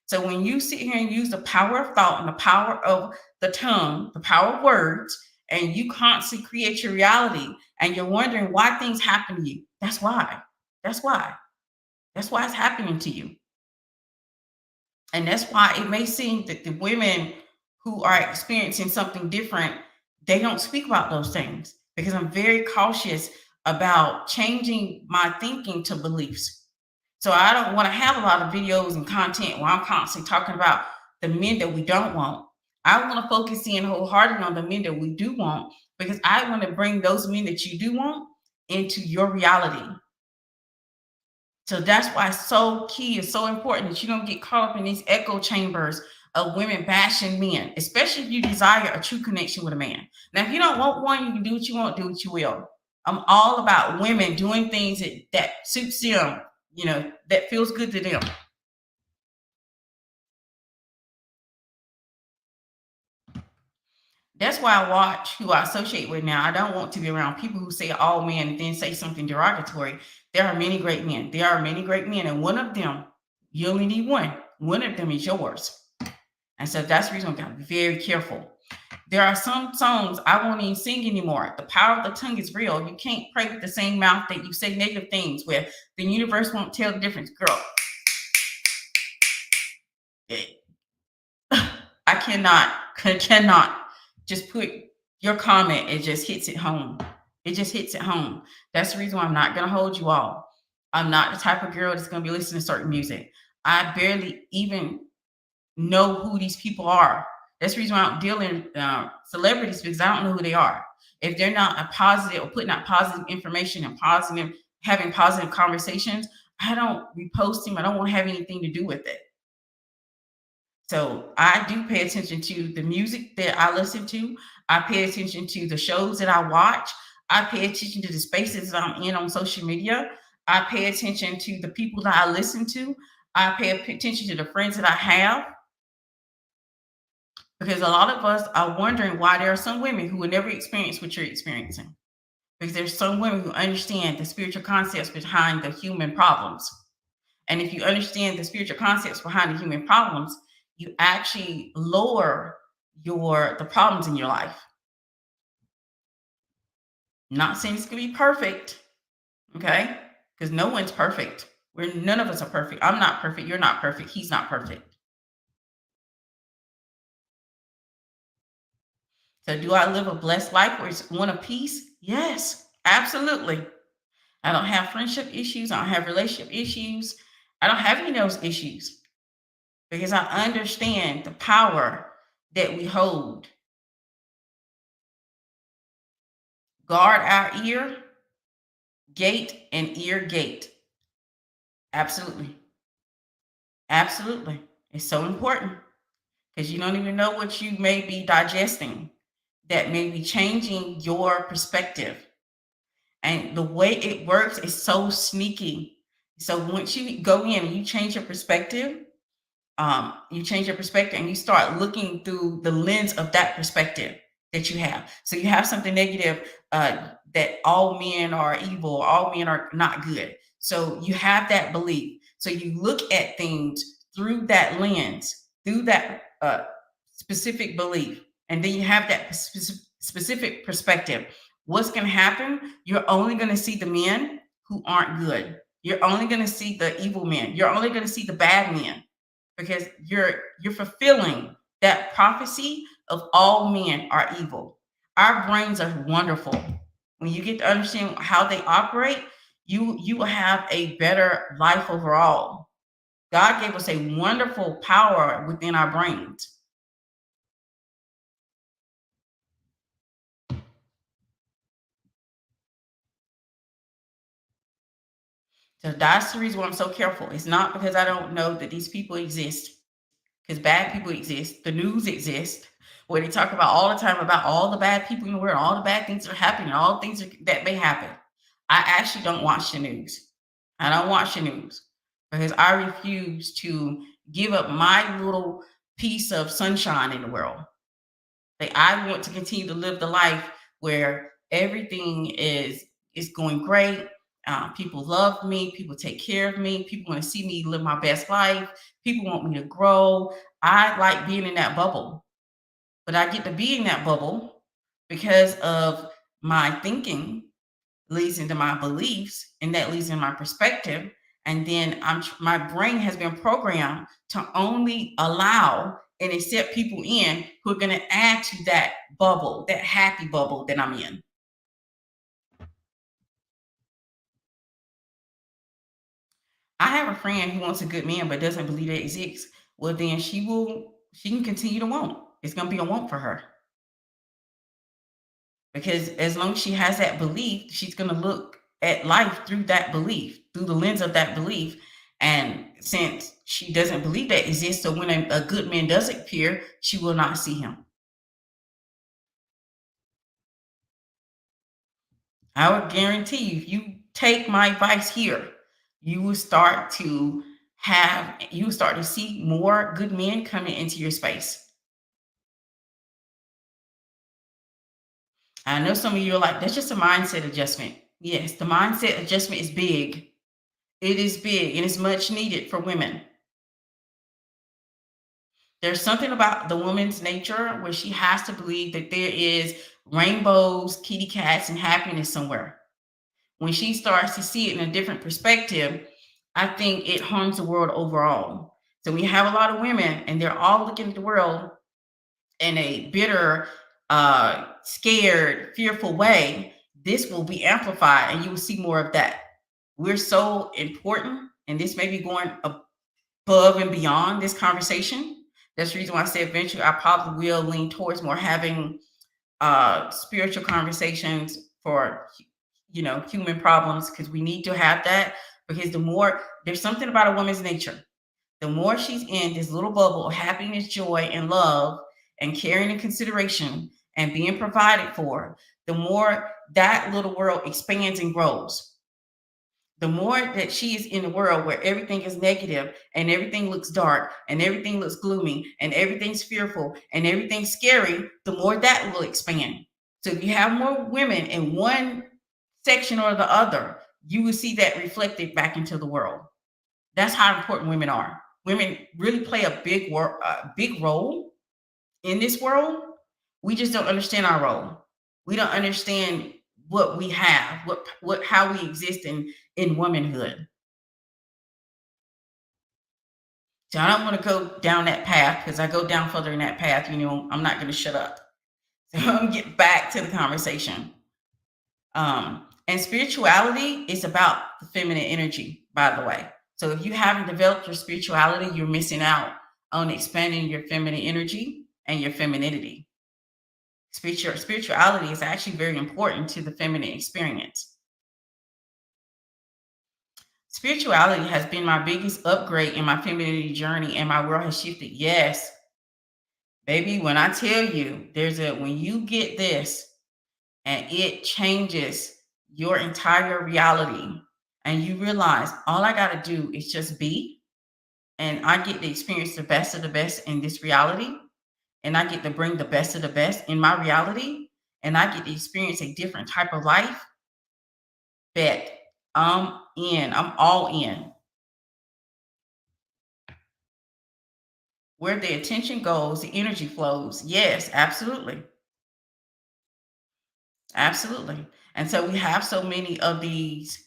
So when you sit here and use the power of thought and the power of the tongue, the power of words, and you constantly create your reality and you're wondering why things happen to you, that's why. That's why. That's why it's happening to you. And that's why it may seem that the women who are experiencing something different, they don't speak about those things because I'm very cautious about changing my thinking to beliefs. So I don't want to have a lot of videos and content where I'm constantly talking about the men that we don't want. I want to focus in wholeheartedly on the men that we do want because I want to bring those men that you do want into your reality. So that's why it's so key, it's so important that you don't get caught up in these echo chambers of women bashing men, especially if you desire a true connection with a man. Now, if you don't want one, you can do what you want, do what you will. I'm all about women doing things that suits them, that feels good to them. That's why I watch who I associate with now. I don't want to be around people who say all men and then say something derogatory. There are many great men. There are many great men, and one of them, you only need one. One of them is yours. And so that's the reason I got to be very careful. There are some songs I won't even sing anymore. The power of the tongue is real. You can't pray with the same mouth that you say negative things with. The universe won't tell the difference. Girl, I cannot just put your comment. It just hits it home. It just hits it home. That's the reason why I'm not going to hold you all. I'm not the type of girl that's going to be listening to certain music. I barely even know who these people are. That's the reason why I don't deal in celebrities, because I don't know who they are. If they're not a positive or putting out positive information and having positive conversations, I don't repost them. I don't want to have anything to do with it. So I do pay attention to the music that I listen to. I pay attention to the shows that I watch. I pay attention to the spaces that I'm in on social media. I pay attention to the people that I listen to. I pay attention to the friends that I have. Because a lot of us are wondering why there are some women who will never experience what you're experiencing. Because there's some women who understand the spiritual concepts behind the human problems. And if you understand the spiritual concepts behind the human problems, you actually lower the problems in your life. Not saying it's going to be perfect, okay? Because no one's perfect. None of us are perfect. I'm not perfect. You're not perfect. He's not perfect. So do I live a blessed life where it's one of peace? Yes, absolutely. I don't have friendship issues. I don't have relationship issues. I don't have any of those issues because I understand the power that we hold. Guard our ear gate and ear gate. Absolutely. Absolutely. It's so important because you don't even know what you may be digesting that may be changing your perspective. And the way it works is so sneaky. So once you go in and you change your perspective, and you start looking through the lens of that perspective that you have. So you have something negative, that all men are evil, all men are not good. So you have that belief. So you look at things through that lens, through that specific belief, and then you have that specific perspective. What's going to happen? You're only going to see the men who aren't good. You're only going to see the evil men. You're only going to see the bad men because you're fulfilling that prophecy of all men are evil. Our brains are wonderful. When you get to understand how they operate, you will have a better life overall. God gave us a wonderful power within our brains. So that's the reason why I'm so careful. It's not because I don't know that these people exist, because bad people exist. The news exists, where they talk about all the time about all the bad people in the world, all the bad things that are happening, all the things that may happen. I actually don't watch the news. I don't watch the news because I refuse to give up my little piece of sunshine in the world. Like, I want to continue to live the life where everything is going great. People love me. People take care of me. People want to see me live my best life. People want me to grow. I like being in that bubble, but I get to be in that bubble because of my thinking leads into my beliefs, and that leads into my perspective. And then my brain has been programmed to only allow and accept people in who are going to add to that bubble, that happy bubble that I'm in. I have a friend who wants a good man but doesn't believe it exists. Well, then she can continue to want. It's going to be a want for her. Because as long as she has that belief, she's going to look at life through that belief, through the lens of that belief. And since she doesn't believe that exists, so when a good man does appear, she will not see him. I would guarantee you, if you take my advice here, you will start to see more good men coming into your space. I know some of you are like, that's just a mindset adjustment. Yes, the mindset adjustment is big. It is big and it's much needed for women. There's something about the woman's nature where she has to believe that there is rainbows, kitty cats, and happiness somewhere. When she starts to see it in a different perspective, I think it harms the world overall. So we have a lot of women and they're all looking at the world in a bitter, scared, fearful way. This will be amplified and you will see more of that. We're so important, and this may be going above and beyond this conversation. That's the reason why I said eventually I probably will lean towards more having spiritual conversations for human problems, because we need to have that. Because there's something about a woman's nature, the more she's in this little bubble of happiness, joy, and love, and caring and consideration, and being provided for, the more that little world expands and grows. The more that she is in a world where everything is negative and everything looks dark and everything looks gloomy and everything's fearful and everything's scary, the more that will expand. So if you have more women in one section or the other, you will see that reflected back into the world. That's how important women are. Women really play a big role in this world. We just don't understand our role. We don't understand what we have, how we exist in womanhood. So I don't want to go down that path, because I go down further in that path, I'm not going to shut up. So I'm going to get back to the conversation. And spirituality is about the feminine energy, by the way. So if you haven't developed your spirituality, you're missing out on expanding your feminine energy and your femininity. Spirituality is actually very important to the feminine experience. Spirituality has been my biggest upgrade in my femininity journey, and my world has shifted. Yes, baby, when I tell you, when you get this and it changes your entire reality, and you realize all I got to do is just be, and I get to experience the best of the best in this reality, and I get to bring the best of the best in my reality, and I get to experience a different type of life. Bet I'm in. I'm all in. Where the attention goes, the energy flows. Yes, absolutely. Absolutely. And so we have so many of these.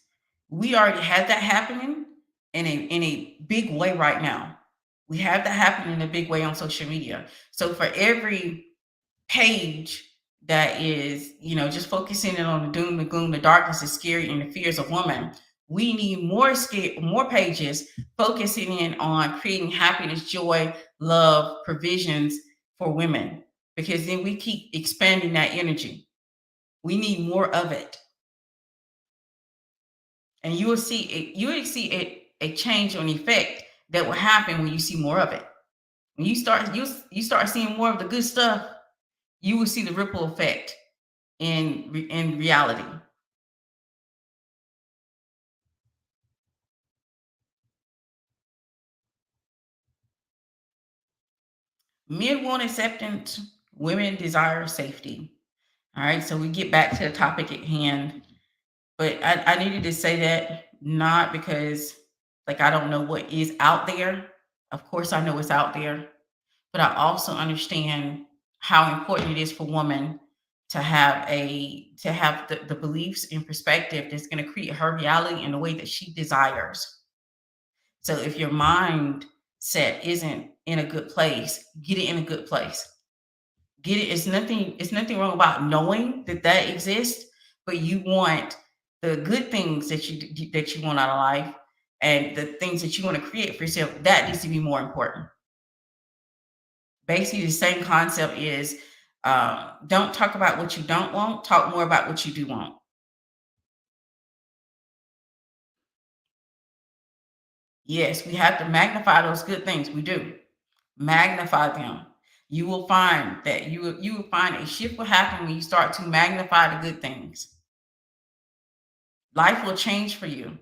We already had that happening in a big way right now. We have that happening in a big way on social media. So for every page that is, just focusing in on the doom, the gloom, the darkness, the scary, and the fears of woman, we need more pages focusing in on creating happiness, joy, love, provisions for women, because then we keep expanding that energy. We need more of it. And you will see it, a change or an effect that will happen when you see more of it. When you start seeing more of the good stuff, you will see the ripple effect in reality. Men want acceptance, women desire safety. All right, so we get back to the topic at hand. But I needed to say that not because like I don't know what is out there. Of course I know it's out there, but I also understand how important it is for women to have the beliefs and perspective that's going to create her reality in the way that she desires. So if your mindset isn't in a good place, get it in a good place. Get it. It's nothing wrong about knowing that that exists, but you want the good things that you want out of life, and the things that you want to create for yourself. That needs to be more important. Basically, the same concept is don't talk about what you don't want. Talk more about what you do want. Yes, we have to magnify those good things. We do magnify them. You will find that you will find a shift will happen when you start to magnify the good things. Life will change for you.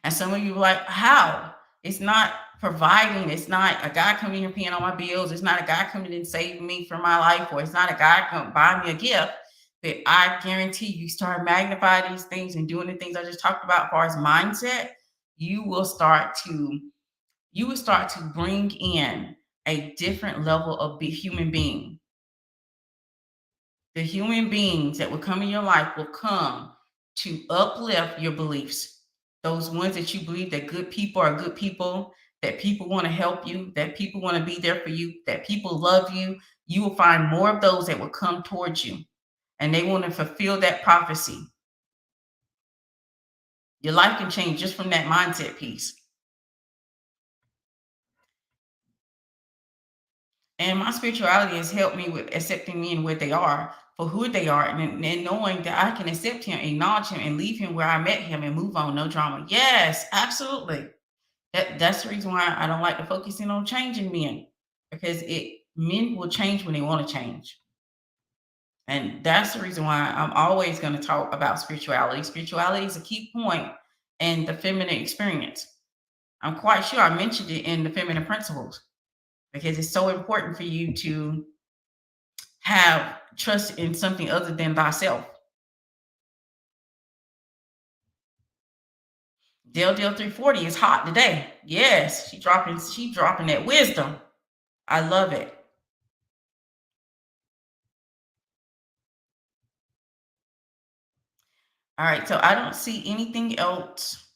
And some of you are like, how? It's not providing. It's not a guy coming here paying all my bills. It's not a guy coming in and saving me from my life, or it's not a guy coming buy me a gift. But I guarantee you start magnifying these things and doing the things I just talked about as far as mindset, you will start to bring in a different level of human being. The human beings that will come in your life will come to uplift your beliefs. Those ones that you believe that good people are good people, that people want to help you, that people want to be there for you, that people love you. You will find more of those that will come towards you, and they want to fulfill that prophecy. Your life can change just from that mindset piece. And my spirituality has helped me with accepting men where they are for who they are, and knowing that I can accept him, acknowledge him, and leave him where I met him and move on. No drama. Yes, absolutely. That's the reason why I don't like to focus in on changing men, because it men will change when they want to change. And that's the reason why I'm always going to talk about spirituality. Spirituality is a key point in the feminine experience. I'm quite sure I mentioned it in the feminine principles, because it's so important for you to have trust in something other than thyself. Dell 340 is hot today. Yes, she dropping that wisdom. I love it. All right, so I don't see anything else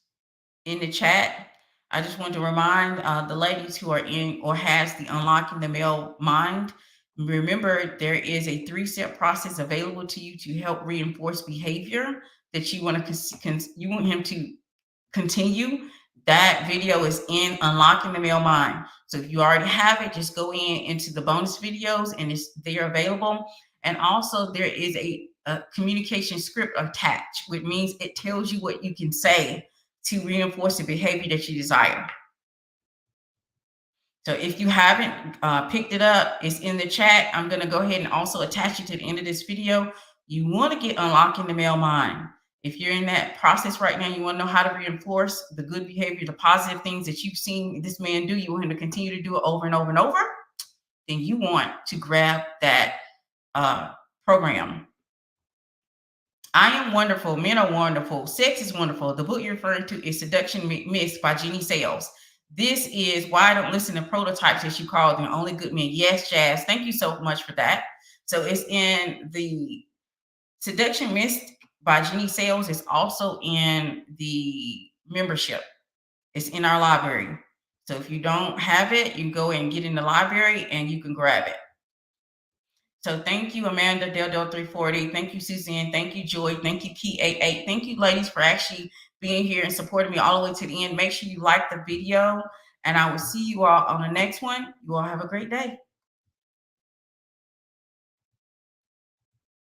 in the chat. I just want to remind the ladies who are in or has the Unlocking the Male Mind. Remember, there is a 3-step process available to you to help reinforce behavior that you want you want him to continue. That video is in Unlocking the Male Mind. So if you already have it, just go into the bonus videos and they're available. And also there is a communication script attached, which means it tells you what you can say to reinforce the behavior that you desire. So if you haven't picked it up, it's in the chat. I'm going to go ahead and also attach it to the end of this video. You want to get Unlocking the Male Mind. If you're in that process right now, you want to know how to reinforce the good behavior, the positive things that you've seen this man do, you want him to continue to do it over and over and over, then you want to grab that program. I Am Wonderful, Men Are Wonderful, Sex is Wonderful. The book you're referring to is Seduction Myths by Jenny Sales. This is Why I Don't Listen to Prototypes, as you call them, Only Good Men. Yes, Jazz. Thank you so much for that. So it's in the Seduction Myths by Jenny Sales. It's also in the membership. It's in our library. So if you don't have it, you can go and get in the library and you can grab it. So thank you, Amanda, Del 340. Thank you, Suzanne. Thank you, Joy. Thank you, P88. Thank you, ladies, for actually being here and supporting me all the way to the end. Make sure you like the video, and I will see you all on the next one. You all have a great day.